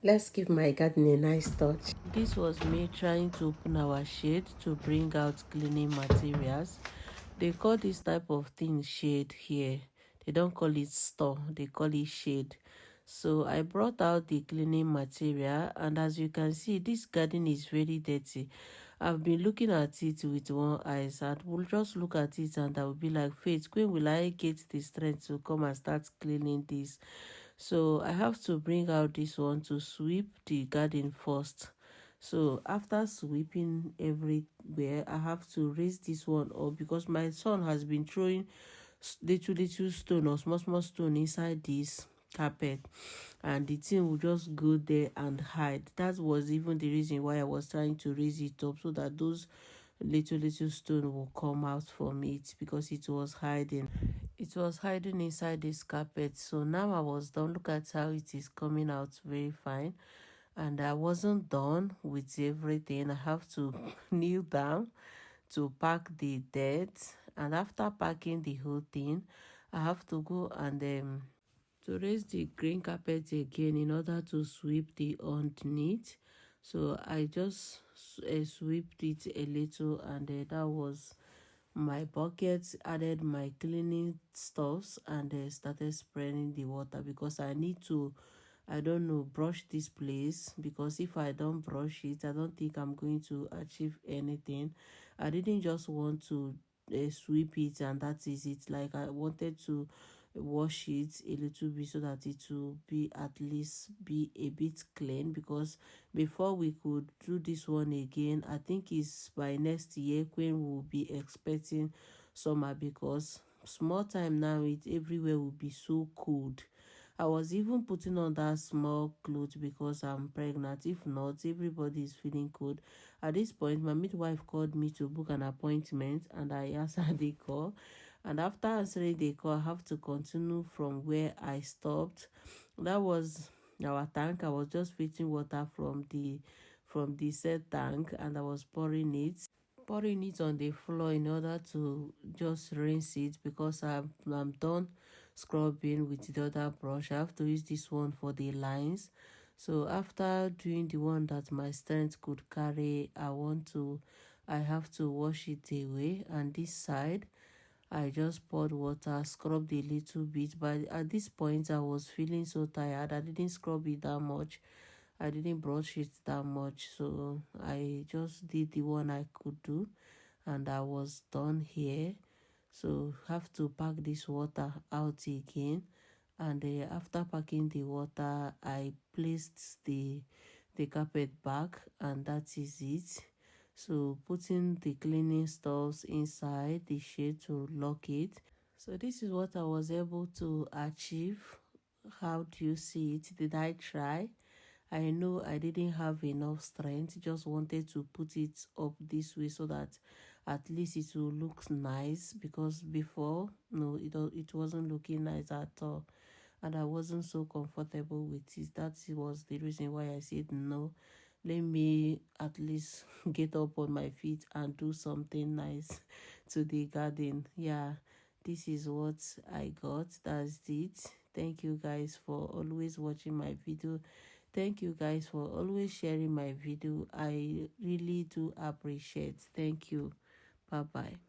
Let's give my garden a nice touch. This was me trying to open our shade to bring out cleaning materials. They call this type of thing shade here. They don't call it store, they call it shade. So I brought out the cleaning material, and as you can see, this garden is very dirty. I've been looking at it with one eye. I will just look at it and I will be like, Faith, when will I get the strength to come and start cleaning this? So I have to bring out this one to sweep the garden first. So after sweeping everywhere, I have to raise this one up because my son has been throwing little stone or small stone inside this carpet, and the thing will just go there and hide. That was even the reason why I was trying to raise it up, so that those little stone will come out from it, because it was hiding inside this carpet. So now I was done. Look at how it is coming out very fine. And I wasn't done with everything. I have to kneel down to pack the dirt, and after packing the whole thing, I have to go and to raise the green carpet again in order to sweep the underneath. So I just swept it a little, and that was my bucket. Added my cleaning stuffs, and started spraying the water, because I need to, I don't know, brush this place, because if I don't brush it, I don't think I'm going to achieve anything. I didn't just want to sweep it and that is it. Like, I wanted to wash it a little bit so that it will be, at least be a bit clean, because before we could do this one again, I think it's by next year when we'll be expecting summer, because small time now it everywhere will be so cold. I was even putting on that small clothes because I'm pregnant. If not, everybody is feeling cold. At this point, my midwife called me to book an appointment, and I answered the call. And after answering the call, I have to continue from where I stopped. That was our tank. I was just fetching water from the said tank, and I was pouring it on the floor in order to just rinse it, because I'm done scrubbing with the other brush. I have to use this one for the lines. So after doing the one that my strength could carry, I have to wash it away. And this side, I just poured water, scrubbed a little bit, but at this point I was feeling so tired. I didn't scrub it that much. I didn't brush it that much, so I just did the one I could do, and I was done here. So have to pack this water out again, and after packing the water, I placed the carpet back, and that is it. So putting the cleaning stuffs inside the shade to lock it. So this is what I was able to achieve. How do you see it? Did I try? I know I didn't have enough strength, just wanted to put it up this way so that at least it will look nice, because before, no, it wasn't looking nice at all, and I wasn't so comfortable with it. That was the reason why I said no, let me at least get up on my feet and do something nice to the garden. Yeah, this is what I got. That's it. Thank you guys for always watching my video. Thank you guys for always sharing my video. I really do appreciate. Thank you. Bye bye.